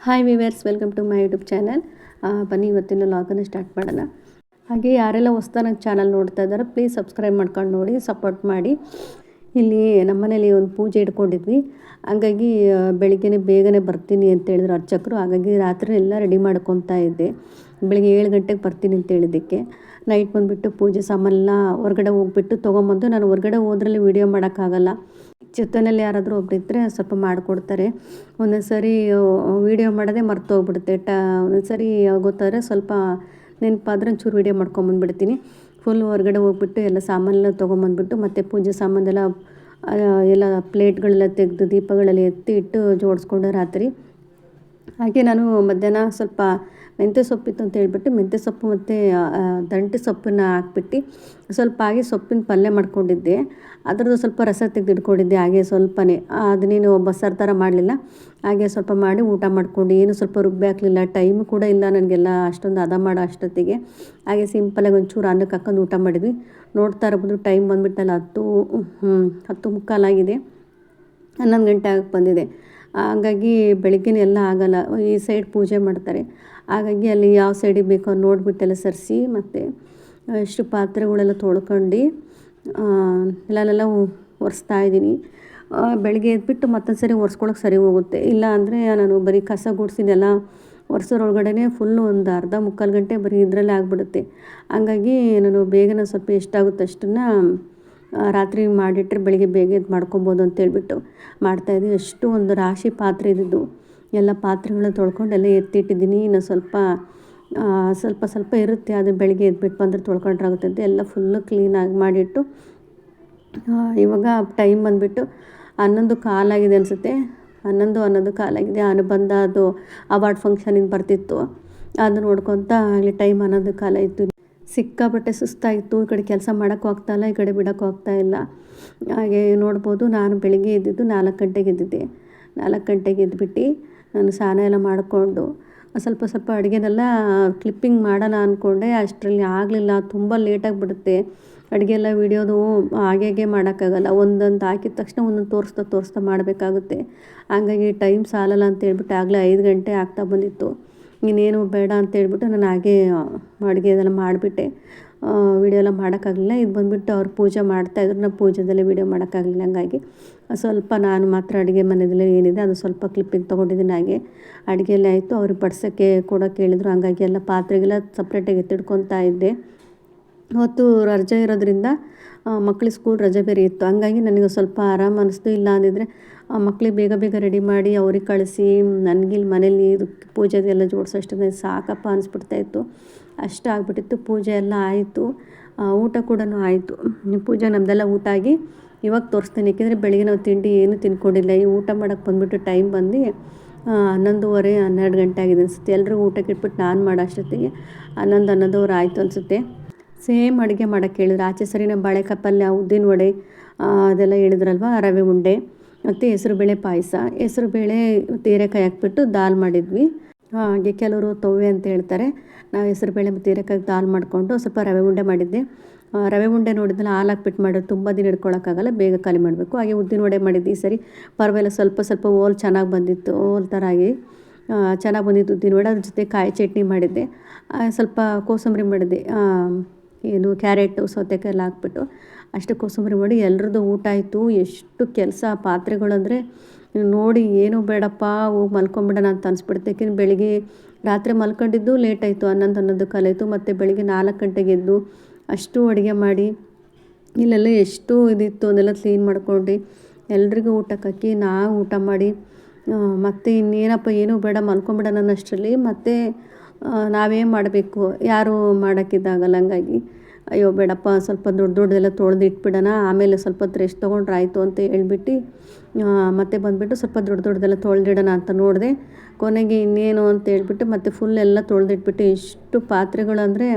Hi viewers, welcome to my YouTube channel. ಬನ್ನಿ ಇವತ್ತಿನ ಲಾಗನ್ನು start ಮಾಡೋಣ. ಹಾಗೆ ಯಾರೆಲ್ಲ ಹೊಸ್ದಾಗಿ ನನ್ನ ಚಾನಲ್ ನೋಡ್ತಾ ಇದ್ದಾರೆ ಪ್ಲೀಸ್ ಸಬ್ಸ್ಕ್ರೈಬ್ ಮಾಡ್ಕೊಂಡು ನೋಡಿ, ಸಪೋರ್ಟ್ ಮಾಡಿ. ಇಲ್ಲಿ ನಮ್ಮ ಮನೇಲಿ ಒಂದು ಪೂಜೆ ಇಟ್ಕೊಂಡಿದ್ವಿ. ಹಾಗಾಗಿ ಬೆಳಿಗ್ಗೆ ಬೇಗನೆ ಬರ್ತೀನಿ ಅಂತ ಹೇಳಿದ್ರು ಅರ್ಚಕರು. ಹಾಗಾಗಿ ರಾತ್ರಿ ಎಲ್ಲ ರೆಡಿ ಮಾಡ್ಕೊತಾ ಇದ್ದೆ. ಬೆಳಿಗ್ಗೆ 7 ಗಂಟೆಗೆ ಬರ್ತೀನಿ ಅಂತ ಹೇಳಿದ್ದಕ್ಕೆ ನೈಟ್ ಬಂದುಬಿಟ್ಟು ಪೂಜೆ ಸಾಮಾನೆಲ್ಲ ಹೊರಗಡೆ ಹೋಗ್ಬಿಟ್ಟು ತೊಗೊಂಬಂದು, ನಾನು ಹೊರಗಡೆ ಹೋದ್ರಲ್ಲಿ ವೀಡಿಯೋ ಮಾಡೋಕ್ಕಾಗಲ್ಲ. ಜೊತೆಯಲ್ಲಿ ಯಾರಾದರೂ ಒಬ್ಬರಿದ್ದರೆ ಸ್ವಲ್ಪ ಮಾಡಿಕೊಡ್ತಾರೆ. ಒಂದೊಂದು ಸರಿ ವೀಡಿಯೋ ಮಾಡೋದೇ ಮರ್ತೋಗ್ಬಿಡುತ್ತೆ. ಒಂದೊಂದು ಸರಿ ಗೊತ್ತಾದರೆ ಸ್ವಲ್ಪ ನೆನಪಾದ್ರೆ ಒಂಚೂರು ವೀಡಿಯೋ ಮಾಡ್ಕೊಂಬಂದ್ಬಿಡ್ತೀನಿ. ಫುಲ್ ಹೊರಗಡೆ ಹೋಗ್ಬಿಟ್ಟು ಎಲ್ಲ ಸಾಮಾನೆಲ್ಲ ತೊಗೊಂಬಂದ್ಬಿಟ್ಟು ಮತ್ತು ಪೂಜೆ ಸಾಮಾನೆಲ್ಲ ಎಲ್ಲ ಪ್ಲೇಟ್ಗಳೆಲ್ಲ ತೆಗೆದು ದೀಪಗಳೆಲ್ಲ ಎತ್ತಿ ಇಟ್ಟು ಜೋಡಿಸ್ಕೊಂಡು ರಾತ್ರಿ. ಹಾಗೆ ನಾನು ಮಧ್ಯಾಹ್ನ ಸ್ವಲ್ಪ ಮೆಂತ್ಯ ಸೊಪ್ಪಿತ್ತು ಅಂತ ಹೇಳ್ಬಿಟ್ಟು ಮೆಂತ್ಯ ಸೊಪ್ಪು ಮತ್ತು ದಂಟು ಸೊಪ್ಪನ್ನ ಹಾಕ್ಬಿಟ್ಟು ಸ್ವಲ್ಪ ಹಾಗೆ ಸೊಪ್ಪಿನ ಪಲ್ಯ ಮಾಡ್ಕೊಂಡಿದ್ದೆ. ಅದರದ್ದು ಸ್ವಲ್ಪ ರಸ ತೆಗೆದಿಟ್ಕೊಂಡಿದ್ದೆ ಹಾಗೆ ಸ್ವಲ್ಪನೇ. ಅದನ್ನೇನು ಬಸ್ಸಾರು ಥರ ಮಾಡಲಿಲ್ಲ, ಹಾಗೆ ಸ್ವಲ್ಪ ಮಾಡಿ ಊಟ ಮಾಡ್ಕೊಂಡು. ಏನು ಸ್ವಲ್ಪ ರುಬ್ಬಿ ಹಾಕಲಿಲ್ಲ, ಟೈಮು ಕೂಡ ಇಲ್ಲ ನನಗೆಲ್ಲ ಅಷ್ಟೊಂದು ಹದ ಮಾಡೋ ಅಷ್ಟೊತ್ತಿಗೆ. ಹಾಗೆ ಸಿಂಪಲಾಗಿ ಒಂಚೂರು ಅನ್ನಕ್ಕೆ ಹಾಕೊಂಡು ಊಟ ಮಾಡಿದ್ವಿ. ನೋಡ್ತಾ ಇರ್ಬೋದು ಟೈಮ್ ಬಂದುಬಿಟ್ಟಲ್ಲ 10:15 11 ಗಂಟೆ ಆಗಕ್ಕೆ ಬಂದಿದೆ. ಹಾಗಾಗಿ ಬೆಳಗ್ಗೆನೇ ಎಲ್ಲ ಆಗೋಲ್ಲ, ಈ ಸೈಡ್ ಪೂಜೆ ಮಾಡ್ತಾರೆ. ಹಾಗಾಗಿ ಅಲ್ಲಿ ಯಾವ ಸೈಡಿಗೆ ಬೇಕೋ ನೋಡಿಬಿಟ್ಟೆಲ್ಲ ಸರಿಸಿ ಮತ್ತು ಎಷ್ಟು ಪಾತ್ರೆಗಳೆಲ್ಲ ತೊಳ್ಕೊಂಡು ಎಲ್ಲೆಲ್ಲ ಒರೆಸ್ತಾ ಇದ್ದೀನಿ. ಬೆಳಗ್ಗೆ ಎದ್ಬಿಟ್ಟು ಮತ್ತೊಂದು ಸರಿ ಒರೆಸ್ಕೊಳಕ್ಕೆ ಸರಿ ಹೋಗುತ್ತೆ. ಇಲ್ಲ ಅಂದರೆ ನಾನು ಬರೀ ಕಸ ಗುಡಿಸಿದೆಲ್ಲ ಒರೆಸೋರೊಳಗಡೆ ಫುಲ್ಲು ಒಂದು ಅರ್ಧ ಮುಕ್ಕಾಲು ಗಂಟೆ ಬರೀ ಇದರಲ್ಲೇ ಆಗಿಬಿಡುತ್ತೆ. ಹಂಗಾಗಿ ನಾನು ಬೇಗನೆ ಸ್ವಲ್ಪ ಎಷ್ಟಾಗುತ್ತೆ ಅಷ್ಟನ್ನು ರಾತ್ರಿ ಮಾಡಿಟ್ರೆ ಬೆಳಿಗ್ಗೆ ಬೇಗ ಎದ್ದು ಮಾಡ್ಕೊಬೋದು ಅಂತೇಳ್ಬಿಟ್ಟು ಮಾಡ್ತಾಯಿದ್ದೀನಿ. ಅಷ್ಟು ಒಂದು ರಾಶಿ ಪಾತ್ರೆ ಇದ್ದಿದ್ದು ಎಲ್ಲ ಪಾತ್ರೆಗಳನ್ನ ತೊಳ್ಕೊಂಡು ಎಲ್ಲ ಎತ್ತಿಟ್ಟಿದ್ದೀನಿ. ಇನ್ನು ಸ್ವಲ್ಪ ಇರುತ್ತೆ, ಅದು ಬೆಳಿಗ್ಗೆ ಎದ್ಬಿಟ್ಟು ಬಂದರೆ ತೊಳ್ಕೊಂಡ್ರಾಗುತ್ತೆ ಅಂತ ಎಲ್ಲ ಫುಲ್ಲು ಕ್ಲೀನಾಗಿ ಮಾಡಿಟ್ಟು ಇವಾಗ ಟೈಮ್ ಬಂದುಬಿಟ್ಟು 11:15 ಅನಿಸುತ್ತೆ. 11:15 ಅನುಬಂಧ ಅದು ಅವಾರ್ಡ್ ಫಂಕ್ಷನಿಗೆ ಬರ್ತಿತ್ತು. ಅದು ನೋಡ್ಕೊತ ಆಗಲಿ ಟೈಮ್ 11:15 ಸಿಕ್ಕಾಪಟ್ಟೆ ಸುಸ್ತಾಯಿತು. ಈ ಕಡೆ ಕೆಲಸ ಮಾಡೋಕ್ಕೂ ಆಗ್ತಾಯಿಲ್ಲ, ಈ ಕಡೆ ಬಿಡೋಕ್ಕೂ ಆಗ್ತಾಯಿಲ್ಲ. ಹಾಗೆ ನೋಡ್ಬೋದು ನಾನು ಬೆಳಿಗ್ಗೆ ಎದ್ದಿದ್ದು 4 ಗಂಟೆಗೆ ಎದ್ದಿದ್ದೆ. 4 ಗಂಟೆಗೆ ಎದ್ಬಿಟ್ಟು ನಾನು ಸ್ನಾನ ಎಲ್ಲ ಮಾಡಿಕೊಂಡು ಸ್ವಲ್ಪ ಅಡುಗೆನೆಲ್ಲ ಕ್ಲಿಪ್ಪಿಂಗ್ ಮಾಡೋಣ ಅಂದ್ಕೊಂಡೆ. ಅಷ್ಟರಲ್ಲಿ ಆಗಲಿಲ್ಲ, ತುಂಬ ಲೇಟಾಗಿಬಿಡುತ್ತೆ. ಅಡುಗೆ ಎಲ್ಲ ವೀಡಿಯೋದು ಹಾಗೆ ಮಾಡೋಕ್ಕಾಗಲ್ಲ. ಒಂದೊಂದು ಹಾಕಿದ ತಕ್ಷಣ ಒಂದೊಂದು ತೋರಿಸ್ತಾ ಮಾಡಬೇಕಾಗುತ್ತೆ. ಹಾಗಾಗಿ ಟೈಮ್ ಸಾಲಲ್ಲ ಅಂತೇಳ್ಬಿಟ್ಟು ಆಗಲೇ 5 ಗಂಟೆ ಆಗ್ತಾ ಬಂದಿತ್ತು. ಇನ್ನೇನು ಬೇಡ ಅಂತೇಳ್ಬಿಟ್ಟು ನಾನು ಹಾಗೆ ಅಡುಗೆ ಇದೆಲ್ಲ ಮಾಡಿಬಿಟ್ಟೆ. ವೀಡಿಯೋ ಎಲ್ಲ ಮಾಡೋಕ್ಕಾಗಲಿಲ್ಲ. ಇದು ಬಂದುಬಿಟ್ಟು ಅವ್ರು ಪೂಜೆ ಮಾಡ್ತಾಯಿದ್ರು, ನಾನು ಪೂಜೆದಲ್ಲೇ ವೀಡಿಯೋ ಮಾಡೋಕ್ಕಾಗಲಿಲ್ಲ. ಹಂಗಾಗಿ ಸ್ವಲ್ಪ ನಾನು ಮಾತ್ರ ಅಡುಗೆ ಮನೆಯದಲ್ಲೇ ಏನಿದೆ ಅದು ಸ್ವಲ್ಪ ಕ್ಲಿಪ್ಪಿಂಗ್ ತೊಗೊಂಡಿದ್ದೀನಿ. ಹಾಗೆ ಅಡುಗೆಯಲ್ಲೇ ಆಯಿತು. ಅವ್ರಿಗೆ ಬಡ್ಸೋಕ್ಕೆ ಕೂಡ ಕೇಳಿದರು. ಹಂಗಾಗಿ ಎಲ್ಲ ಪಾತ್ರೆಗೆಲ್ಲ ಸಪ್ರೇಟಾಗಿ ಎತ್ತಿಡ್ಕೊತಾ ಇದ್ದೆ. ಅವತ್ತು ರಜೆ ಇರೋದ್ರಿಂದ ಮಕ್ಳಿಗೆ ಸ್ಕೂಲ್ ರಜೆ ಬೇರೆ ಇತ್ತು. ಹಂಗಾಗಿ ನನಗೆ ಸ್ವಲ್ಪ ಆರಾಮ ಅನ್ನಿಸ್ತು. ಇಲ್ಲ ಅಂದಿದ್ರೆ ಮಕ್ಳಿಗೆ ಬೇಗ ರೆಡಿ ಮಾಡಿ ಅವ್ರಿಗೆ ಕಳಿಸಿ ನನಗಿಲ್ಲಿ ಮನೇಲಿ ಇದು ಪೂಜೆದೆಲ್ಲ ಜೋಡಿಸೋಷ್ಟೇ ಸಾಕಪ್ಪ ಅನಿಸ್ಬಿಡ್ತಾಯಿತ್ತು. ಅಷ್ಟು ಆಗ್ಬಿಟ್ಟಿತ್ತು. ಪೂಜೆ ಎಲ್ಲ ಆಯಿತು, ಊಟ ಕೂಡ ಆಯಿತು. ಪೂಜೆ ನಮ್ಮದೆಲ್ಲ ಊಟ ಆಗಿ ಇವಾಗ ತೋರಿಸ್ತೀನಿ. ಏಕೆಂದರೆ ಬೆಳಿಗ್ಗೆ ನಾವು ತಿಂಡಿ ಏನೂ ತಿನ್ಕೊಂಡಿಲ್ಲ. ಈ ಊಟ ಮಾಡೋಕ್ಕೆ ಬಂದುಬಿಟ್ಟು ಟೈಮ್ ಬಂದು 11:30 12 ಗಂಟೆ ಆಗಿದೆ ಅನಿಸುತ್ತೆ. ಎಲ್ರಿಗೂ ಊಟಕ್ಕೆ ಇಟ್ಬಿಟ್ಟು ನಾನು ಮಾಡೋ ಅಷ್ಟೊತ್ತಿಗೆ 11:30 ಆಯಿತು ಅನಿಸುತ್ತೆ. ಸೇಮ್ ಅಡುಗೆ ಮಾಡೋಕ್ಕೆ ಹೇಳಿದ್ರು. ಆಚೆ ಸರಿನೇ ಬಾಳೆಕಾಯಿ ಪಲ್ಯ, ಉದ್ದಿನ ವಡೆ ಅದೆಲ್ಲ ಹೇಳಿದ್ರಲ್ವ, ರವೆ ಉಂಡೆ ಮತ್ತು ಹೆಸರುಬೇಳೆ ಪಾಯಸ. ಹೆಸರುಬೇಳೆ ಹೀರೆಕಾಯಿ ಹಾಕ್ಬಿಟ್ಟು ದಾಲ್ ಮಾಡಿದ್ವಿ. ಹಾಗೆ ಕೆಲವರು ತೊವ್ವೆ ಅಂತ ಹೇಳ್ತಾರೆ. ನಾವು ಹೆಸರುಬೇಳೆ ಮತ್ತು ಹೀರೆಕಾಯಿ ದಾಲ್ ಮಾಡಿಕೊಂಡು ಸ್ವಲ್ಪ ರವೆ ಉಂಡೆ ಮಾಡಿದ್ದೆ. ರವೆ ಉಂಡೆ ನೋಡಿದ್ಮೇಲೆ ಹಾಲು ಹಾಕ್ಬಿಟ್ಟು ಮಾಡೋದು ತುಂಬ ದಿನ ಇಟ್ಕೊಳ್ಳೋಕ್ಕಾಗಲ್ಲ, ಬೇಗ ಖಾಲಿ ಮಾಡಬೇಕು. ಹಾಗೆ ಉದ್ದಿನ ವಡೆ ಮಾಡಿದ್ದೆ ಈ ಸರಿ. ಪರವಾಗಿಲ್ಲ, ಸ್ವಲ್ಪ ಓಲ್ ಚೆನ್ನಾಗಿ ಬಂದಿತ್ತು, ಓಲ್ ಥರ ಆಗಿ ಚೆನ್ನಾಗಿ ಬಂದಿತ್ತು ಉದ್ದಿನ ವಡೆ. ಅದ್ರ ಜೊತೆ ಕಾಯಿ ಚಟ್ನಿ ಮಾಡಿದ್ದೆ. ಸ್ವಲ್ಪ ಕೋಸಂಬರಿ ಮಾಡಿದ್ದೆ, ಏನು ಕ್ಯಾರೆಟು ಸೌತೆಕಾಯಿ ಎಲ್ಲ ಹಾಕ್ಬಿಟ್ಟು ಅಷ್ಟು ಕೋಸಂಬರಿ ಮಾಡಿ ಎಲ್ಲರದ್ದು ಊಟ ಆಯಿತು. ಎಷ್ಟು ಕೆಲಸ ಪಾತ್ರೆಗಳಂದರೆ ನೋಡಿ ಏನೂ ಬೇಡಪ್ಪ ಹೋಗಿ ಮಲ್ಕೊಂಬಿಡೋಣ ಅಂತ ಅನಿಸ್ಬಿಡುತ್ತೆ. ಯಾಕೆಂದ್ರೆ ಬೆಳಿಗ್ಗೆ ರಾತ್ರಿ ಮಲ್ಕೊಂಡಿದ್ದು ಲೇಟ್ ಆಯಿತು, 11 ಕಾಲಾಯಿತು. ಮತ್ತು ಬೆಳಿಗ್ಗೆ 4 ಗಂಟೆಗೆ ಎದ್ದು ಅಷ್ಟು ಅಡುಗೆ ಮಾಡಿ ಇಲ್ಲೆಲ್ಲ ಎಷ್ಟು ಇದಿತ್ತು ಅದೆಲ್ಲ ಕ್ಲೀನ್ ಮಾಡ್ಕೊಂಡು ಎಲ್ರಿಗೂ ಊಟಕ್ಕೆ ಹಾಕಿ ನಾವು ಊಟ ಮಾಡಿ ಮತ್ತು ಇನ್ನೇನಪ್ಪ ಏನೂ ಬೇಡ ಮಲ್ಕೊಂಬಿಡೋಣ ಅನ್ನೋಷ್ಟರಲ್ಲಿ ಮತ್ತೆ ನಾವೇನು ಮಾಡಬೇಕು, ಯಾರೂ ಮಾಡೋಕ್ಕಿದ್ದಾಗಲ್ಲ. ಹಂಗಾಗಿ ಅಯ್ಯೋ ಬೇಡಪ್ಪ ಸ್ವಲ್ಪ ದೊಡ್ಡದೆಲ್ಲ ತೊಳೆದು ಇಟ್ಬಿಡೋಣ, ಆಮೇಲೆ ಸ್ವಲ್ಪ ಹೊತ್ತು ರೆಸ್ಟ್ ತೊಗೊಂಡ್ರೆ ಆಯಿತು ಅಂತ ಹೇಳ್ಬಿಟ್ಟು ಮತ್ತೆ ಬಂದುಬಿಟ್ಟು ಸ್ವಲ್ಪ ದೊಡ್ಡದೆಲ್ಲ ತೊಳೆದಿಡೋಣ ಅಂತ ನೋಡಿದೆ. ಕೊನೆಗೆ ಇನ್ನೇನು ಅಂತ ಹೇಳ್ಬಿಟ್ಟು ಮತ್ತೆ ಫುಲ್ ಎಲ್ಲ ತೊಳೆದಿಟ್ಬಿಟ್ಟು ಎಷ್ಟು ಪಾತ್ರೆಗಳು ಅಂದರೆ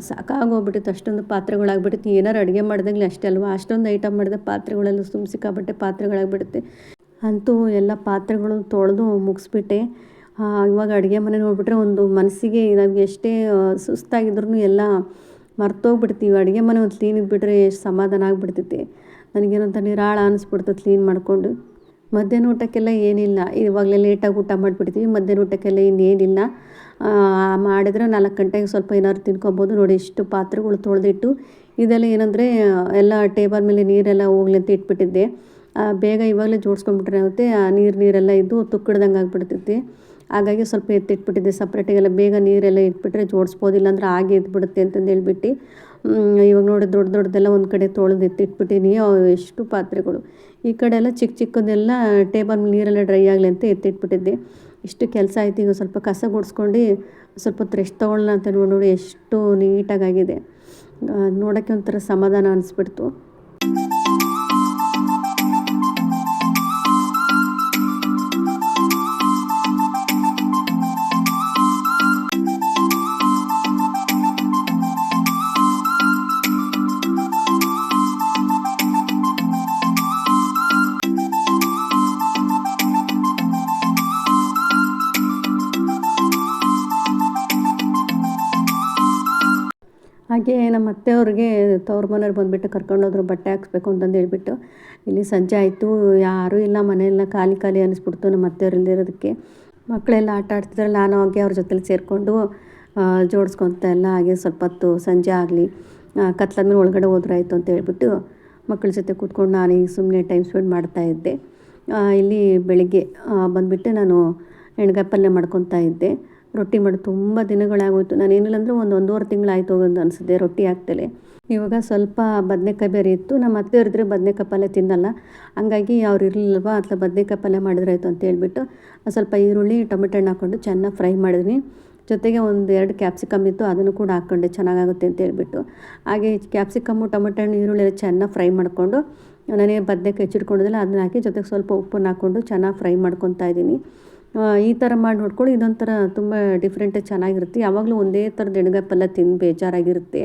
ಸಾಕಾಗೋಗ್ಬಿಟ್ಟಿತ್ತು. ಅಷ್ಟೊಂದು ಪಾತ್ರೆಗಳಾಗ್ಬಿಟ್ಟಿತ್ತು. ಏನಾರು ಅಡುಗೆ ಮಾಡಿದಾಗಲೇ ಅಷ್ಟೇ ಅಲ್ವಾ, ಅಷ್ಟೊಂದು ಐಟಮ್ ಮಾಡಿದೆ ಪಾತ್ರೆಗಳೆಲ್ಲ ಸಿಕ್ಕಾಪಟ್ಟೆ ಪಾತ್ರೆಗಳಾಗ್ಬಿಡುತ್ತೆ. ಅಂತೂ ಎಲ್ಲ ಪಾತ್ರೆಗಳು ತೊಳೆದು ಮುಗಿಸ್ಬಿಟ್ಟೆ. ಇವಾಗ ಅಡುಗೆ ಮನೆ ನೋಡಿಬಿಟ್ರೆ ಒಂದು ಮನಸ್ಸಿಗೆ ನಮಗೆ ಎಷ್ಟೇ ಸುಸ್ತಾಗಿದ್ರೂ ಎಲ್ಲ ಮರ್ತೋಗ್ಬಿಡ್ತೀವಿ. ಅಡುಗೆ ಮನೆ ಒಂದು ಕ್ಲೀನ್ ಇದ್ಬಿಟ್ರೆ ಎಷ್ಟು ಸಮಾಧಾನ ಆಗಿಬಿಡ್ತೈತೆ. ನನಗೇನಂತ ನಿರಾಳ ಅನ್ನಿಸ್ಬಿಡ್ತದೆ ಕ್ಲೀನ್ ಮಾಡಿಕೊಂಡು. ಮಧ್ಯಾಹ್ನ ಊಟಕ್ಕೆಲ್ಲ ಏನಿಲ್ಲ, ಇವಾಗಲೇ ಲೇಟಾಗಿ ಊಟ ಮಾಡಿಬಿಡ್ತೀವಿ. ಮಧ್ಯಾಹ್ನ ಊಟಕ್ಕೆಲ್ಲ ಇನ್ನೇನಿಲ್ಲ, ಮಾಡಿದ್ರೆ 4 ಗಂಟೆಗೆ ಸ್ವಲ್ಪ ಏನಾದ್ರು ತಿನ್ಕೊಬೋದು. ನೋಡಿ ಇಷ್ಟು ಪಾತ್ರೆಗಳು ತೊಳೆದಿಟ್ಟು, ಇದೆಲ್ಲ ಏನಂದರೆ ಎಲ್ಲ ಟೇಬಲ್ ಮೇಲೆ ನೀರೆಲ್ಲ ಹೋಗ್ಲಿ ಅಂತ ಇಟ್ಬಿಟ್ಟಿದ್ದೆ. ಬೇಗ ಇವಾಗಲೇ ಜೋಡಿಸ್ಕೊಂಡ್ಬಿಟ್ರೆ ಆಗುತ್ತೆ, ಆ ನೀರೆಲ್ಲ ಇದ್ದು ತುಕ್ಕಡ್ದಂಗೆ ಆಗಿಬಿಡ್ತೈತಿ. ಹಾಗಾಗಿ ಸ್ವಲ್ಪ ಎತ್ತಿಟ್ಬಿಟ್ಟಿದ್ದೆ ಸಪ್ರೇಟಾಗೆಲ್ಲ. ಬೇಗ ನೀರೆಲ್ಲ ಇಟ್ಬಿಟ್ರೆ ಜೋಡಿಸ್ಬೋದು, ಇಲ್ಲಾಂದ್ರೆ ಹಾಗೆ ಎದ್ಬಿಡುತ್ತೆ ಅಂತಂದು ಹೇಳ್ಬಿಟ್ಟು ಇವಾಗ ನೋಡಿ ದೊಡ್ಡದೆಲ್ಲ ಒಂದು ಕಡೆ ತೊಳೆದು ಎತ್ತಿಟ್ಬಿಟ್ಟಿನಿ. ಎಷ್ಟು ಪಾತ್ರೆಗಳು, ಈ ಕಡೆ ಎಲ್ಲ ಚಿಕ್ಕ ಚಿಕ್ಕದೆಲ್ಲ ಟೇಬಲ್ ನೀರೆಲ್ಲ ಡ್ರೈ ಆಗಲಿ ಅಂತ ಎತ್ತಿಟ್ಬಿಟ್ಟಿದ್ದೆ. ಇಷ್ಟು ಕೆಲಸ ಆಯ್ತು. ಈಗ ಸ್ವಲ್ಪ ಕಸ ಗುಡಿಸ್ಕೊಂಡು ಸ್ವಲ್ಪ ಹೊತ್ತು ರೆಸ್ಟ್ ತೊಗೊಳ್ಳೋಣ ಅಂತ ನೋಡಿ ಎಷ್ಟು ನೀಟಾಗಾಗಿದೆ. ನೋಡೋಕ್ಕೆ ಒಂಥರ ಸಮಾಧಾನ ಅನಿಸ್ಬಿಡ್ತು. ಹಾಗೆ ನಮ್ಮ ಅತ್ತೆಯವ್ರಿಗೆ ತವ್ರ ಮನೆಯವ್ರು ಬಂದುಬಿಟ್ಟು ಕರ್ಕೊಂಡೋದ್ರು ಬಟ್ಟೆ ಹಾಕ್ಸ್ಬೇಕು ಅಂತಂದು ಹೇಳ್ಬಿಟ್ಟು. ಇಲ್ಲಿ ಸಂಜೆ ಆಯಿತು, ಯಾರೂ ಇಲ್ಲ, ಮನೆಯೆಲ್ಲ ಖಾಲಿ ಖಾಲಿ ಅನ್ನಿಸ್ಬಿಡ್ತು ನಮ್ಮ ಅತ್ತೆಯವ್ರು ಇಲ್ದಿರೋದಕ್ಕೆ. ಮಕ್ಕಳೆಲ್ಲ ಆಟ ಆಡ್ತಿದ್ರಲ್ಲ, ನಾನು ಹಾಗೆ ಅವ್ರ ಜೊತೆಲಿ ಸೇರಿಕೊಂಡು ಜೋಡಿಸ್ಕೊತ ಎಲ್ಲ ಹಾಗೆ ಸ್ವಲ್ಪ ಹೊತ್ತು ಸಂಜೆ ಆಗಲಿ ಕತ್ಲಾದ್ಮೇಲೆ ಒಳಗಡೆ ಹೋದ್ರಾಯ್ತು ಅಂತ ಹೇಳ್ಬಿಟ್ಟು ಮಕ್ಕಳ ಜೊತೆ ಕೂತ್ಕೊಂಡು ನಾನು ಈಗ ಸುಮ್ಮನೆ ಟೈಮ್ ಸ್ಪೆಂಡ್ ಮಾಡ್ತಾಯಿದ್ದೆ. ಇಲ್ಲಿ ಬೆಳಿಗ್ಗೆ ಬಂದುಬಿಟ್ಟು ನಾನು ಎಣ್ಗಾಯಿ ಪಲ್ಯ ಮಾಡ್ಕೊತಾ ಇದ್ದೆ. ರೊಟ್ಟಿ ಮಾಡಿ ತುಂಬ ದಿನಗಳಾಗೋಯ್ತು. ನಾನೇನಿಲ್ಲ ಅಂದರೆ 1-1.5 ತಿಂಗಳಾಯ್ತು ಹೋಗೋದು ಅನಿಸುತ್ತೆ ರೊಟ್ಟಿ ಹಾಕ್ತಲೇ. ಇವಾಗ ಸ್ವಲ್ಪ ಬದನೇಕಾಯಿ ಬೇರೆ ಇತ್ತು. ನಮ್ಮ ಅತ್ತೆಯವ್ರಿದ್ರೆ ಬದನೇಕಾಯಿ ಪಲ್ಯ ತಿನ್ನಲ್ಲ, ಹಂಗಾಗಿ ಅವ್ರು ಇರಲಿಲ್ಲವಾ, ಅಥವಾ ಬದನೇಕಾಯಿ ಪಲ್ಯ ಮಾಡಿದ್ರಾಯ್ತು ಅಂತ ಹೇಳ್ಬಿಟ್ಟು ಸ್ವಲ್ಪ ಈರುಳ್ಳಿ ಟೊಮೆಟೊ ಹಣ್ಣು ಹಾಕ್ಕೊಂಡು ಚೆನ್ನಾಗಿ ಫ್ರೈ ಮಾಡಿದ್ನಿ. ಜೊತೆಗೆ 1-2 ಕ್ಯಾಪ್ಸಿಕಮ್ ಇತ್ತು, ಅದನ್ನು ಕೂಡ ಹಾಕ್ಕೊಂಡೆ ಚೆನ್ನಾಗಾಗುತ್ತೆ ಅಂತ ಹೇಳ್ಬಿಟ್ಟು. ಹಾಗೆ ಕ್ಯಾಪ್ಸಿಕಮ್ಮು ಟೊಮೆಟೊ ಹಣ್ಣು ಈರುಳ್ಳಿ ಎಲ್ಲ ಚೆನ್ನಾಗಿ ಫ್ರೈ ಮಾಡಿಕೊಂಡು ನನಗೆ ಬದನೇಕಾಯಿ ಹೆಚ್ಚಿಟ್ಕೊಂಡಿದ್ದೆಲ್ಲ ಅದನ್ನ ಹಾಕಿ ಜೊತೆಗೆ ಸ್ವಲ್ಪ ಉಪ್ಪನ್ನು ಹಾಕ್ಕೊಂಡು ಚೆನ್ನಾಗಿ ಫ್ರೈ ಮಾಡ್ಕೊತಾ ಇದ್ದೀನಿ. ಈ ಥರ ಮಾಡಿ ನೋಡ್ಕೊಳ್ಳಿ, ಇದೊಂಥರ ತುಂಬ ಡಿಫ್ರೆಂಟಾಗಿ ಚೆನ್ನಾಗಿರುತ್ತೆ. ಯಾವಾಗಲೂ ಒಂದೇ ಥರದ ಎಣ್ಗಾಯಿ ಪಲ್ಯ ತಿಂದು ಬೇಜಾರಾಗಿರುತ್ತೆ,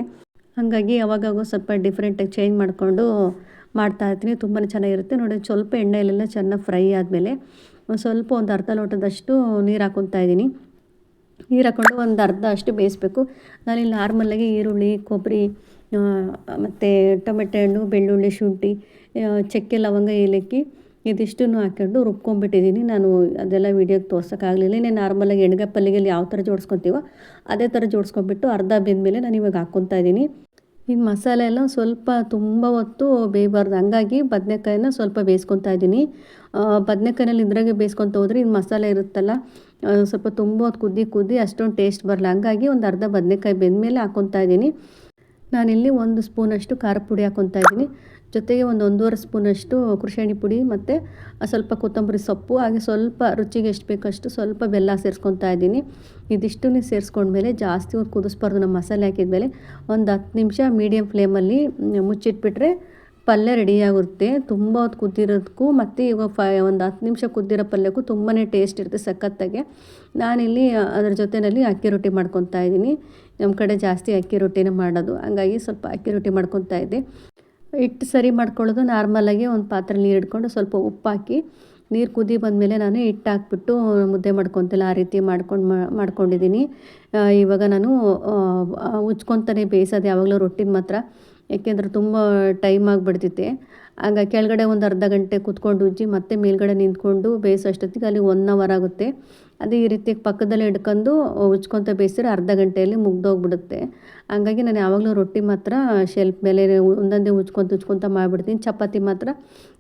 ಹಾಗಾಗಿ ಯಾವಾಗಾಗೋ ಸ್ವಲ್ಪ ಡಿಫ್ರೆಂಟಾಗಿ ಚೇಂಜ್ ಮಾಡಿಕೊಂಡು ಮಾಡ್ತಾಯಿರ್ತೀನಿ. ತುಂಬಾ ಚೆನ್ನಾಗಿರುತ್ತೆ. ನೋಡಿ ಸ್ವಲ್ಪ ಎಣ್ಣೆಯಲ್ಲೆಲ್ಲ ಚೆನ್ನಾಗಿ ಫ್ರೈ ಆದಮೇಲೆ ಸ್ವಲ್ಪ ಒಂದು ಅರ್ಧ ಲೋಟದಷ್ಟು ನೀರು ಹಾಕ್ಕೊತಾ ಇದ್ದೀನಿ. ನೀರು ಹಾಕ್ಕೊಂಡು ಒಂದು ಅರ್ಧ ಅಷ್ಟು ಬೇಯಿಸ್ಬೇಕು. ನಾನಿಲ್ಲಿ ನಾರ್ಮಲಾಗಿ ಈರುಳ್ಳಿ, ಕೊಬ್ಬರಿ ಮತ್ತು ಟೊಮೆಟೊ ಹಣ್ಣು, ಬೆಳ್ಳುಳ್ಳಿ, ಶುಂಠಿ, ಚಕ್ಕೆ, ಲವಂಗ, ಏಲಕ್ಕಿ ಇದಿಷ್ಟನ್ನು ಹಾಕ್ಕೊಂಡು ರುಬ್ಕೊಂಡ್ಬಿಟ್ಟಿದ್ದೀನಿ. ನಾನು ಅದೆಲ್ಲ ವೀಡಿಯೋಗೆ ತೋರ್ಸೋಕ್ಕಾಗಲಿಲ್ಲ. ಇನ್ನೇ ನಾರ್ಮಲಾಗಿ ಎಣ್ಗಾಯಿ ಪಲ್ಯಗೆ ಯಾವ ಥರ ಜೋಡಿಸ್ಕೊತೀವೋ ಅದೇ ಥರ ಜೋಡಿಸ್ಕೊಂಡ್ಬಿಟ್ಟು ಅರ್ಧ ಬೆಂದಮೇಲೆ ನಾನು ಇವಾಗ ಹಾಕ್ಕೊತಾ ಇದ್ದೀನಿ. ಈ ಮಸಾಲೆ ಎಲ್ಲ ಸ್ವಲ್ಪ ತುಂಬ ಹೊತ್ತು ಬೇಯಬಾರ್ದು, ಹಂಗಾಗಿ ಬದನೇಕಾಯಿನ ಸ್ವಲ್ಪ ಬೇಯಿಸ್ಕೊತಾ ಇದ್ದೀನಿ. ಬದನೇಕಾಯಿನಲ್ಲಿ ಇದ್ರಾಗೆ ಬೇಯಿಸ್ಕೊತ ಹೋದರೆ ಇದು ಮಸಾಲೆ ಇರುತ್ತಲ್ಲ, ಸ್ವಲ್ಪ ತುಂಬ ಹೊತ್ತು ಕುದ್ದಿ ಅಷ್ಟೊಂದು ಟೇಸ್ಟ್ ಬರಲ್ಲ. ಹಂಗಾಗಿ ಒಂದು ಅರ್ಧ ಬದನೇಕಾಯಿ ಬೆಂದಮೇಲೆ ಹಾಕ್ಕೊತಾ ಇದ್ದೀನಿ. ನಾನಿಲ್ಲಿ 1 ಸ್ಪೂನಷ್ಟು ಖಾರ ಪುಡಿ ಹಾಕ್ಕೊತಾ ಇದ್ದೀನಿ. ಜೊತೆಗೆ 1-1.5 ಸ್ಪೂನಷ್ಟು ಕುರ್ಷಾಣಿ ಪುಡಿ ಮತ್ತು ಸ್ವಲ್ಪ ಕೊತ್ತಂಬರಿ ಸೊಪ್ಪು, ಹಾಗೆ ಸ್ವಲ್ಪ ರುಚಿಗೆ ಎಷ್ಟು ಬೇಕಷ್ಟು ಸ್ವಲ್ಪ ಬೆಲ್ಲ ಸೇರಿಸ್ಕೊತಾ ಇದ್ದೀನಿ. ಇದಿಷ್ಟನ್ನು ಸೇರಿಸ್ಕೊಂಡ್ಮೇಲೆ ಜಾಸ್ತಿ ಹೊತ್ತು ಕುದಿಸ್ಬಾರ್ದು. ನಮ್ಮ ಮಸಾಲೆ ಹಾಕಿದ್ಮೇಲೆ ಒಂದು 10 ನಿಮಿಷ ಮೀಡಿಯಮ್ ಫ್ಲೇಮಲ್ಲಿ ಮುಚ್ಚಿಟ್ಬಿಟ್ರೆ ಪಲ್ಯ ರೆಡಿಯಾಗುತ್ತೆ. ತುಂಬ ಹೊತ್ತು ಕುದ್ದಿರೋದಕ್ಕೂ ಮತ್ತು ಇವಾಗ ಒಂದು 10 ನಿಮಿಷ ಕುದ್ದಿರೋ ಪಲ್ಯಕ್ಕೂ ತುಂಬಾ ಟೇಸ್ಟ್ ಇರುತ್ತೆ ಸಖತ್ತಾಗೆ. ನಾನಿಲ್ಲಿ ಅದರ ಜೊತೆಯಲ್ಲಿ ಅಕ್ಕಿ ರೊಟ್ಟಿ ಮಾಡ್ಕೊತಾ ಇದ್ದೀನಿ. ನಮ್ಮ ಕಡೆ ಜಾಸ್ತಿ ಅಕ್ಕಿ ರೊಟ್ಟಿನೇ ಮಾಡೋದು, ಹಂಗಾಗಿ ಸ್ವಲ್ಪ ಅಕ್ಕಿ ರೊಟ್ಟಿ ಮಾಡ್ಕೊತಾ ಇದ್ದೆ. ಹಿಟ್ಟು ಸರಿ ಮಾಡ್ಕೊಳ್ಳೋದು ನಾರ್ಮಲಾಗಿ ಒಂದು ಪಾತ್ರೆ ನೀರು ಇಟ್ಕೊಂಡು ಸ್ವಲ್ಪ ಉಪ್ಪು ಹಾಕಿ ನೀರು ಕುದಿ ಬಂದಮೇಲೆ ನಾನು ಹಿಟ್ಟು ಹಾಕ್ಬಿಟ್ಟು ಮುದ್ದೆ ಮಾಡ್ಕೊತಿಲ್ಲ, ಆ ರೀತಿ ಮಾಡ್ಕೊಂಡಿದ್ದೀನಿ. ಇವಾಗ ನಾನು ಉಜ್ಕೊತಾನೆ ಬೇಯಿಸೋದು ಯಾವಾಗಲೂ ರೊಟ್ಟಿನ ಮಾತ್ರ, ಯಾಕೆಂದರೆ ತುಂಬ ಟೈಮ್ ಆಗಿಬಿಡ್ತೈತೆ. ಆಗ ಕೆಳಗಡೆ ಒಂದು ಅರ್ಧ ಗಂಟೆ ಕುತ್ಕೊಂಡು ಉಜ್ಜಿ ಮತ್ತೆ ಮೇಲ್ಗಡೆ ನಿಂತ್ಕೊಂಡು ಬೇಯಿಸೋಷ್ಟೊತ್ತಿಗೆ ಅಲ್ಲಿ 1 ಅವರ್ ಆಗುತ್ತೆ. ಅದೇ ಈ ರೀತಿ ಪಕ್ಕದಲ್ಲೇ ಹಿಡ್ಕೊಂಡು ಉಜ್ಕೊತ ಬೇಯಿಸಿದ್ರೆ ಅರ್ಧ ಗಂಟೆಯಲ್ಲಿ ಮುಗ್ದೋಗ್ಬಿಡುತ್ತೆ. ಹಂಗಾಗಿ ನಾನು ಯಾವಾಗಲೂ ರೊಟ್ಟಿ ಮಾತ್ರ ಶೆಲ್ಫ್ ಮೇಲೆ ಒಂದೊಂದೇ ಉಜ್ಕೊತ ಮಾಡಿಬಿಡ್ತೀನಿ. ಚಪಾತಿ ಮಾತ್ರ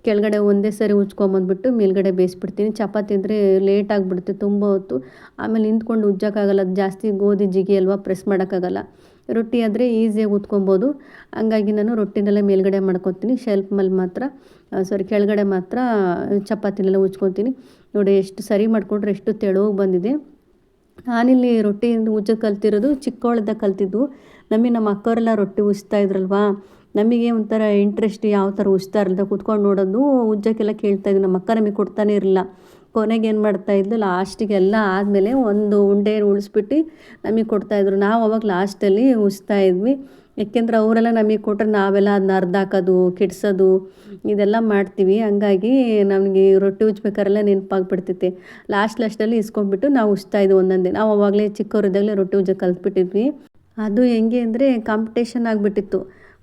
ಕೆಳಗಡೆ ಒಂದೇ ಸರಿ ಉಜ್ಕೊಂಬಂದ್ಬಿಟ್ಟು ಮೇಲ್ಗಡೆ ಬೇಯಿಸ್ಬಿಡ್ತೀನಿ. ಚಪಾತಿ ಅಂದರೆ ಲೇಟ್ ಆಗಿಬಿಡುತ್ತೆ ತುಂಬ ಹೊತ್ತು, ಆಮೇಲೆ ನಿಂತ್ಕೊಂಡು ಉಜ್ಜೋಕ್ಕಾಗಲ್ಲ, ಜಾಸ್ತಿ ಗೋಧಿ ಜಿಗಿ ಅಲ್ವಾ, ಪ್ರೆಸ್ ಮಾಡೋಕ್ಕಾಗಲ್ಲ. ರೊಟ್ಟಿ ಆದರೆ ಈಸಿಯಾಗಿ ಉತ್ಕೊಬೋದು, ಹಂಗಾಗಿ ನಾನು ರೊಟ್ಟಿನೆಲ್ಲ ಮೇಲ್ಗಡೆ ಮಾಡ್ಕೊತೀನಿ. ಶೆಲ್ಫ್ ಮೇಲೆ ಮಾತ್ರ ಕೆಳಗಡೆ ಮಾತ್ರ ಚಪಾತಿನೆಲ್ಲ ಉಜ್ಕೊತೀನಿ. ನೋಡಿ ಎಷ್ಟು ಸರಿ ಮಾಡಿಕೊಂಡ್ರೆ ಎಷ್ಟು ತೆಳುವಾಗಿ ಬಂದಿದೆ. ನಾನಿಲ್ಲಿ ರೊಟ್ಟಿಯಿಂದ ಉಜ್ಜೋದು ಕಲ್ತಿರೋದು ಚಿಕ್ಕವಳಿದ್ದಾಗ ಕಲ್ತಿದ್ದು. ನಮ್ಮ ಅಕ್ಕವರೆಲ್ಲ ರೊಟ್ಟಿ ಉಜ್ತಾ ಇದ್ರಲ್ವಾ, ನಮಗೆ ಒಂಥರ ಇಂಟ್ರೆಸ್ಟ್ ಯಾವ ಥರ ಉಜ್ತಾ ಇರಲಿಲ್ಲ, ಕೂತ್ಕೊಂಡು ನೋಡೋದು. ಉಜ್ಜೋಕ್ಕೆಲ್ಲ ಕೇಳ್ತಾಯಿದ್ವಿ, ನಮ್ಮ ಅಕ್ಕ ನಮಗೆ ಕೊಡ್ತಾನೆ ಇರಲಿಲ್ಲ. ಕೊನೆಗೆ ಏನು ಮಾಡ್ತಾಯಿದ್ಲು, ಲಾಸ್ಟಿಗೆ ಎಲ್ಲ ಆದಮೇಲೆ ಒಂದು ಉಂಡೆ ಉಳಿಸ್ಬಿಟ್ಟು ನಮಗೆ ಕೊಡ್ತಾಯಿದ್ರು. ನಾವು ಅವಾಗ ಲಾಸ್ಟಲ್ಲಿ ಉಜ್ತಾ ಇದ್ವಿ, ಏಕೆಂದರೆ ಅವರೆಲ್ಲ ನಮಗೆ ಕೊಟ್ಟರೆ ನಾವೆಲ್ಲ ಅದನ್ನ ಅರ್ಧ ಹಾಕೋದು, ಕೆಡ್ಸೋದು ಇದೆಲ್ಲ ಮಾಡ್ತೀವಿ. ಹಂಗಾಗಿ ನಮಗೆ ರೊಟ್ಟಿ ಉಜ್ಬೇಕಾರೆಲ್ಲ ನೆನಪಾಗ್ಬಿಡ್ತೈತೆ. ಲಾಸ್ಟಲ್ಲಿ ಇಸ್ಕೊಂಡ್ಬಿಟ್ಟು ನಾವು ಉಜ್ತಾಯಿದ್ವಿ ಒಂದೊಂದೇ. ನಾವು ಅವಾಗಲೇ ಚಿಕ್ಕವರಿದ್ದಾಗಲೇ ರೊಟ್ಟಿ ಉಜ್ಜೋದು ಕಲ್ತ್ಬಿಟ್ಟಿದ್ವಿ. ಅದು ಹೆಂಗೆ ಅಂದರೆ ಕಾಂಪಿಟೇಷನ್ ಆಗಿಬಿಟ್ಟಿತ್ತು.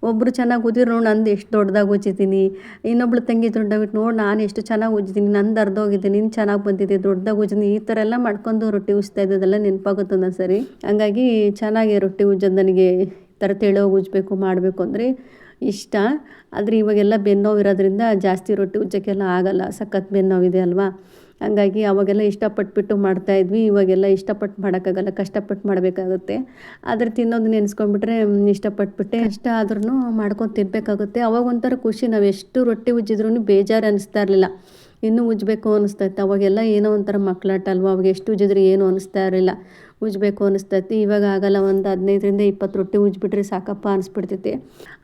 ಒಬ್ಬರು ಚೆನ್ನಾಗಿ ಉಜ್ಜಿದ್ರು ನೋಡಿ ನಂದು ಎಷ್ಟು ದೊಡ್ಡದಾಗಿ ಉಜ್ಜಿದ್ದೀನಿ, ಇನ್ನೊಬ್ಳು ತಂಗಿ ದೊಡ್ಡಾಗ್ಬಿಟ್ಟು ನೋಡಿ ನಾನು ಎಷ್ಟು ಚೆನ್ನಾಗಿ ಉಜ್ಜಿದ್ದೀನಿ, ನಂದು ಅರ್ಧೋಗಿದೆ, ನೀನು ಚೆನ್ನಾಗಿ ಬಂದಿದೆ ದೊಡ್ಡದಾಗಿ ಉಜ್ಜಿದ್ದೀನಿ, ಈ ಥರ ಎಲ್ಲ ಮಾಡ್ಕೊಂಡು ರೊಟ್ಟಿ ಉಜ್ತಾ ಇದ್ದದೆಲ್ಲ ನೆನಪಾಗುತ್ತೆ ಒಂದೊಂದು ಸರಿ. ಹಂಗಾಗಿ ಚೆನ್ನಾಗಿ ರೊಟ್ಟಿ ಉಜ್ಜೋದು ನನಗೆ ಈ ಥರ ತೆಳುವಾಗಿ ಉಜ್ಜಬೇಕು ಮಾಡಬೇಕು ಅಂದರೆ ಇಷ್ಟ. ಆದರೆ ಇವಾಗೆಲ್ಲ ಬೆನ್ನೋವು ಇರೋದ್ರಿಂದ ಜಾಸ್ತಿ ರೊಟ್ಟಿ ಉಜ್ಜೋಕ್ಕೆಲ್ಲ ಆಗಲ್ಲ, ಸಖತ್ ಬೆನ್ನೋವಿದೆ ಅಲ್ವಾ. ಹಂಗಾಗಿ ಅವಾಗೆಲ್ಲ ಇಷ್ಟಪಟ್ಬಿಟ್ಟು ಮಾಡ್ತಾಯಿದ್ವಿ, ಇವಾಗೆಲ್ಲ ಇಷ್ಟಪಟ್ಟು ಮಾಡೋಕ್ಕಾಗಲ್ಲ, ಕಷ್ಟಪಟ್ಟು ಮಾಡಬೇಕಾಗುತ್ತೆ. ಆದರೆ ತಿನ್ನೋದು ನೆನೆಸ್ಕೊಂಡ್ಬಿಟ್ರೆ ಇಷ್ಟಪಟ್ಬಿಟ್ಟೆ ಕಷ್ಟ ಆದ್ರೂ ಮಾಡ್ಕೊಂಡು ತಿನ್ನಬೇಕಾಗುತ್ತೆ. ಅವಾಗ ಒಂಥರ ಖುಷಿ, ನಾವು ಎಷ್ಟು ರೊಟ್ಟಿ ಉಜ್ಜಿದ್ರೂ ಬೇಜಾರು ಅನ್ನಿಸ್ತಾ ಇರಲಿಲ್ಲ, ಇನ್ನೂ ಉಜ್ಜಬೇಕು ಅನ್ನಿಸ್ತೈತೆ. ಅವಾಗೆಲ್ಲ ಏನೋ ಒಂಥರ ಮಕ್ಕಳಾಟ ಅಲ್ವ, ಅವಾಗ ಎಷ್ಟು ಉಜ್ಜಿದ್ರೆ ಏನು ಅನ್ನಿಸ್ತಾ ಇರಲಿಲ್ಲ, ಉಜ್ಜಬೇಕು ಅನ್ನಿಸ್ತೈತಿ. ಇವಾಗ ಆಗಲ್ಲ, ಒಂದು 15-20 ರೊಟ್ಟಿ ಉಜ್ಜಿಬಿಟ್ರೆ ಸಾಕಪ್ಪ ಅನಿಸ್ಬಿಡ್ತೈತಿ.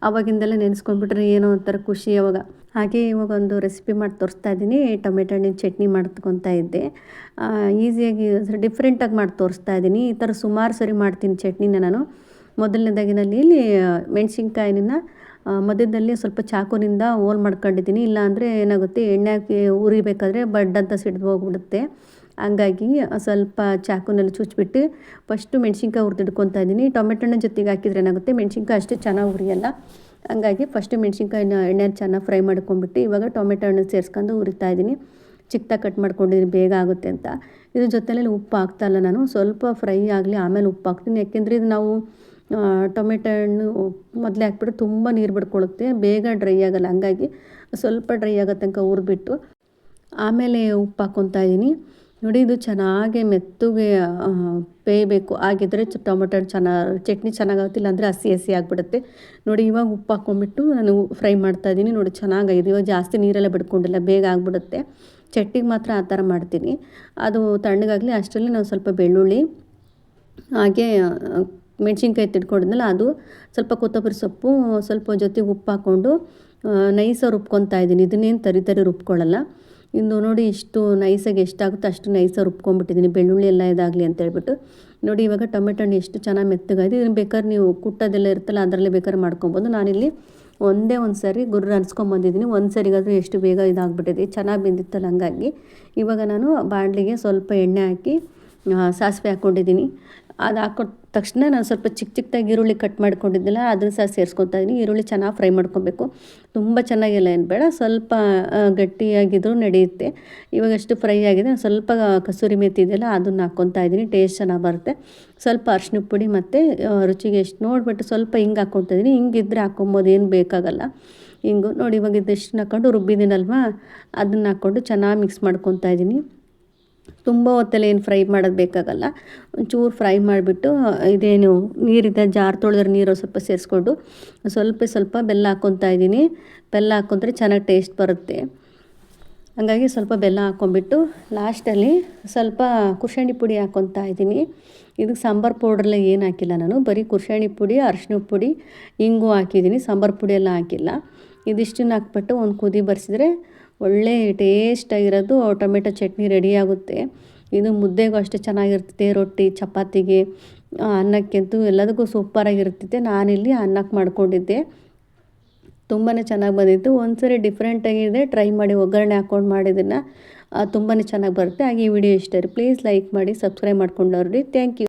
ಅವಾಗಿಂದೆಲ್ಲ ನೆನೆಸ್ಕೊಂಡ್ಬಿಟ್ರೆ ಏನೋ ಒಂಥರ ಖುಷಿ ಅವಾಗ. ಹಾಗೆ ಇವಾಗ ಒಂದು ರೆಸಿಪಿ ಮಾಡಿ ತೋರಿಸ್ತಾ ಇದ್ದೀನಿ, ಟೊಮೆಟೊ ಹಣ್ಣಿನ ಚಟ್ನಿ ಮಾಡ್ಕೊತಾ ಇದ್ದೆ. ಈಸಿಯಾಗಿ ಡಿಫ್ರೆಂಟಾಗಿ ಮಾಡಿ ತೋರಿಸ್ತಾ ಇದ್ದೀನಿ. ಈ ಥರ ಸುಮಾರು ಸರಿ ಮಾಡ್ತೀನಿ ಚಟ್ನಿನ ನಾನು. ಮೊದಲನೇದಾಗಿ ನಾನು ಇಲ್ಲಿ ಮೆಣಸಿನ್ಕಾಯಿನ ಮಧ್ಯದಲ್ಲಿ ಸ್ವಲ್ಪ ಚಾಕುನಿಂದ ಹೋಲ್ ಮಾಡ್ಕೊಂಡಿದ್ದೀನಿ, ಇಲ್ಲಾಂದರೆ ಏನಾಗುತ್ತೆ ಎಣ್ಣೆ ಹಾಕಿ ಉರಿಬೇಕಾದ್ರೆ ಬಡ್ ಅಂತ ಸಿಡ್ದು ಹೋಗ್ಬಿಡುತ್ತೆ. ಹಂಗಾಗಿ ಸ್ವಲ್ಪ ಚಾಕುನಲ್ಲಿ ಚುಚ್ಚಿಬಿಟ್ಟು ಫಸ್ಟು ಮೆಣಸಿನ್ಕಾಯಿ ಹುರಿದಿಡ್ಕೊತಾ ಇದ್ದೀನಿ. ಟೊಮೆಟೊ ಹಣ್ಣು ಜೊತೆಗೆ ಹಾಕಿದ್ರೆ ಏನಾಗುತ್ತೆ ಮೆಣಸಿನ್ಕಾಯಿ ಅಷ್ಟು ಚೆನ್ನಾಗಿ ಉರಿಯಲ್ಲ. ಹಂಗಾಗಿ ಫಸ್ಟು ಮೆಣಸಿನ್ಕಾಯಿನ ಎಣ್ಣೆ ಚೆನ್ನಾಗಿ ಫ್ರೈ ಮಾಡ್ಕೊಂಡ್ಬಿಟ್ಟು ಇವಾಗ ಟೊಮೆಟೊ ಹಣ್ಣು ಸೇರಿಸ್ಕೊಂಡು ಉರಿತಾ ಇದ್ದೀನಿ. ಚಿಕ್ಕದಾಗಿ ಕಟ್ ಮಾಡ್ಕೊಂಡಿದ್ದೀನಿ ಬೇಗ ಆಗುತ್ತೆ ಅಂತ. ಇದ್ರ ಜೊತೆಯಲ್ಲಿ ಉಪ್ಪು ಹಾಕ್ತಾಯಿಲ್ಲ ನಾನು, ಸ್ವಲ್ಪ ಫ್ರೈ ಆಗಲಿ ಆಮೇಲೆ ಉಪ್ಪು ಹಾಕ್ತೀನಿ. ಯಾಕೆಂದರೆ ಇದು ನಾವು ಟೊಮೆಟೊ ಹಣ್ಣು ಮೊದಲೇ ಹಾಕ್ಬಿಟ್ಟು ತುಂಬ ನೀರು ಬಿಡ್ಕೊಳ್ಳುತ್ತೆ, ಬೇಗ ಡ್ರೈ ಆಗೋಲ್ಲ. ಹಂಗಾಗಿ ಸ್ವಲ್ಪ ಡ್ರೈ ಆಗೋ ತನಕ ಹುರಿದ್ಬಿಟ್ಟು ಆಮೇಲೆ ಉಪ್ಪು ಹಾಕ್ಕೊತಾ ಇದ್ದೀನಿ. ನೋಡಿ ಇದು ಚೆನ್ನಾಗಿ ಮೆತ್ತಗೆ ಬೇಯಬೇಕು, ಆಗಿದ್ದರೆ ಟೊಮೆಟೊ ಚಟ್ನಿ ಚೆನ್ನಾಗಾಗುತ್ತೆ, ಇಲ್ಲಾಂದರೆ ಹಸಿ ಹಸಿ ಆಗಿಬಿಡುತ್ತೆ. ನೋಡಿ ಇವಾಗ ಉಪ್ಪು ಹಾಕ್ಕೊಂಬಿಟ್ಟು ನಾನು ಫ್ರೈ ಮಾಡ್ತಾಯಿದ್ದೀನಿ. ನೋಡಿ ಚೆನ್ನಾಗಿದೆ, ಇವಾಗ ಜಾಸ್ತಿ ನೀರೆಲ್ಲ ಬಿಡ್ಕೊಂಡಿಲ್ಲ, ಬೇಗ ಆಗಿಬಿಡುತ್ತೆ. ಚಟ್ನಿಗೆ ಮಾತ್ರ ಆ ಥರ ಮಾಡ್ತೀನಿ. ಅದು ತಣ್ಣಗಾಗಲಿ ಅಷ್ಟರಲ್ಲಿ ನಾವು ಸ್ವಲ್ಪ ಬೆಳ್ಳುಳ್ಳಿ ಹಾಗೆ ಮೆಣಸಿನ್ಕಾಯಿ ತಿಡ್ಕೊಂಡಿದ್ನಲ್ಲ ಅದು, ಸ್ವಲ್ಪ ಕೊತ್ತಂಬರಿ ಸೊಪ್ಪು, ಸ್ವಲ್ಪ ಜೊತೆಗೆ ಉಪ್ಪು ಹಾಕ್ಕೊಂಡು ನೈಸಾಗಿ ರುಬ್ಕೊತಾ ಇದ್ದೀನಿ. ಇದನ್ನೇನು ತರಿ ರುಬ್ಕೊಳ್ಳಲ್ಲ. ಇನ್ನು ನೋಡಿ ಇಷ್ಟು ನೈಸಾಗಿ ಎಷ್ಟಾಗುತ್ತೋ ಅಷ್ಟು ನೈಸಾಗಿ ರುಬ್ಕೊಂಡ್ಬಿಟ್ಟಿದ್ದೀನಿ, ಬೆಳ್ಳುಳ್ಳಿ ಎಲ್ಲ ಇದಾಗಲಿ ಅಂತೇಳ್ಬಿಟ್ಟು. ನೋಡಿ ಇವಾಗ ಟೊಮೆಟೊ ಹಣ್ಣು ಎಷ್ಟು ಚೆನ್ನಾಗಿ ಮೆತ್ತಗಾಯ್ತು. ಇದನ್ನು ಬೇಕಾದ್ರೆ ನೀವು ಕುಟ್ಟೋದೆಲ್ಲ ಇರುತ್ತಲ್ಲ ಅದರಲ್ಲೇ ಬೇಕಾದ್ರೆ ಮಾಡ್ಕೊಬೋದು. ನಾನಿಲ್ಲಿ ಒಂದೇ ಒಂದು ಸರಿ ಗುರ್ರ ಅನ್ಸ್ಕೊಂಬಂದಿದ್ದೀನಿ, ಒಂದು ಸರಿಗಾದರೂ ಎಷ್ಟು ಬೇಗ ಇದಾಗ್ಬಿಟ್ಟಿದೆ, ಚೆನ್ನಾಗಿ ಬೆಂದಿತ್ತಲ್ಲ. ಹಂಗಾಗಿ ಇವಾಗ ನಾನು ಬಾಣಲಿಗೆ ಸ್ವಲ್ಪ ಎಣ್ಣೆ ಹಾಕಿ ಸಾಸಿವೆ ಹಾಕ್ಕೊಂಡಿದ್ದೀನಿ. ಅದು ಹಾಕ್ಕೊಟ್ಟ ತಕ್ಷಣ ನಾನು ಸ್ವಲ್ಪ ಚಿಕ್ಕದಾಗಿ ಈರುಳ್ಳಿ ಕಟ್ ಮಾಡ್ಕೊಂಡಿದ್ದೆಲ್ಲ ಅದನ್ನು ಸಹ ಸೇರಿಸ್ಕೊತಾ ಇದ್ದೀನಿ. ಈರುಳ್ಳಿ ಚೆನ್ನಾಗಿ ಫ್ರೈ ಮಾಡ್ಕೊಬೇಕು, ತುಂಬ ಚೆನ್ನಾಗಿಲ್ಲ ಏನು ಬೇಡ, ಸ್ವಲ್ಪ ಗಟ್ಟಿಯಾಗಿದ್ರೂ ನಡೆಯುತ್ತೆ. ಇವಾಗ ಎಷ್ಟು ಫ್ರೈ ಆಗಿದೆ, ಸ್ವಲ್ಪ ಕಸೂರಿ ಮೆಥಿ ಇದೆಯಲ್ಲ ಅದನ್ನು ಹಾಕ್ಕೊತಾ ಇದ್ದೀನಿ, ಟೇಸ್ಟ್ ಚೆನ್ನಾಗಿ ಬರುತ್ತೆ. ಸ್ವಲ್ಪ ಅರಿಶಿನ ಪುಡಿ ಮತ್ತು ರುಚಿಗೆ ಎಷ್ಟು ನೋಡಿಬಿಟ್ಟು ಸ್ವಲ್ಪ ಹಿಂಗೆ ಹಾಕ್ಕೊತಾ ಇದ್ದೀನಿ. ಹಿಂಗಿದ್ರೆ ಹಾಕ್ಕೊಬೋದು, ಏನು ಬೇಕಾಗಲ್ಲ ಹಿಂಗು. ನೋಡಿ ಇವಾಗ ಇದೆಷ್ಟು ಹಾಕ್ಕೊಂಡು ರುಬ್ಬಿದ್ದೀನಲ್ವ ಅದನ್ನು ಹಾಕ್ಕೊಂಡು ಚೆನ್ನಾಗಿ ಮಿಕ್ಸ್ ಮಾಡ್ಕೊತಾ ಇದ್ದೀನಿ. ತುಂಬ ಹೊತ್ತಲ್ಲಿ ಏನು ಫ್ರೈ ಮಾಡೋದು ಬೇಕಾಗಲ್ಲ, ಒಂಚೂರು ಫ್ರೈ ಮಾಡಿಬಿಟ್ಟು ಇದೇನು ನೀರಿದೆ ಜಾರ್ ತೊಳೆದ್ರೆ ನೀರು ಸ್ವಲ್ಪ ಸೇರಿಸ್ಕೊಂಡು ಸ್ವಲ್ಪ ಬೆಲ್ಲ ಹಾಕ್ಕೊತಾ ಇದ್ದೀನಿ. ಬೆಲ್ಲ ಹಾಕ್ಕೊಂಡ್ರೆ ಚೆನ್ನಾಗಿ ಟೇಸ್ಟ್ ಬರುತ್ತೆ. ಹಾಗಾಗಿ ಸ್ವಲ್ಪ ಬೆಲ್ಲ ಹಾಕ್ಕೊಂಬಿಟ್ಟು ಲಾಸ್ಟಲ್ಲಿ ಸ್ವಲ್ಪ ಕುರ್ಷಾಣಿ ಪುಡಿ ಹಾಕ್ಕೊತಾ ಇದ್ದೀನಿ. ಇದಕ್ಕೆ ಸಾಂಬಾರು ಪೌಡ್ರೆಲ್ಲ ಏನು ಹಾಕಿಲ್ಲ ನಾನು, ಬರೀ ಕುರ್ಷಾಣಿ ಪುಡಿ, ಅರಿಶಿನ ಪುಡಿ, ಇಂಗು ಹಾಕಿದ್ದೀನಿ, ಸಾಂಬಾರು ಪುಡಿ ಎಲ್ಲ ಹಾಕಿಲ್ಲ. ಇದಿಷ್ಟನ್ನು ಹಾಕ್ಬಿಟ್ಟು ಒಂದು ಕುದಿ ಬರ್ಸಿದ್ರೆ ಒಳ್ಳೆ ಟೇಸ್ಟಾಗಿರೋದು ಟೊಮೆಟೊ ಚಟ್ನಿ ರೆಡಿ ಆಗುತ್ತೆ. ಇದು ಮುದ್ದೆಗೂ ಅಷ್ಟೇ ಚೆನ್ನಾಗಿರ್ತದೆ, ರೊಟ್ಟಿ ಚಪಾತಿಗೆ ಅನ್ನಕ್ಕೆಂತೂ ಎಲ್ಲದಕ್ಕೂ ಸೂಪರಾಗಿರ್ತೈತೆ. ನಾನಿಲ್ಲಿ ಅನ್ನಕ್ಕೆ ಮಾಡ್ಕೊಂಡಿದ್ದೆ, ತುಂಬಾ ಚೆನ್ನಾಗಿ ಬಂದಿತ್ತು. ಒಂದ್ಸರಿ ಡಿಫ್ರೆಂಟಾಗಿದೆ, ಟ್ರೈ ಮಾಡಿ ಒಗ್ಗರಣೆ ಹಾಕ್ಕೊಂಡು ಮಾಡಿದ್ದನ್ನು ತುಂಬಾ ಚೆನ್ನಾಗಿ ಬರುತ್ತೆ. ಹಾಗೆ ಈ ವಿಡಿಯೋ ಇಷ್ಟ ರೀ, ಪ್ಲೀಸ್ ಲೈಕ್ ಮಾಡಿ, ಸಬ್ಸ್ಕ್ರೈಬ್ ಮಾಡ್ಕೊಂಡವ್ರಿ. Thank you.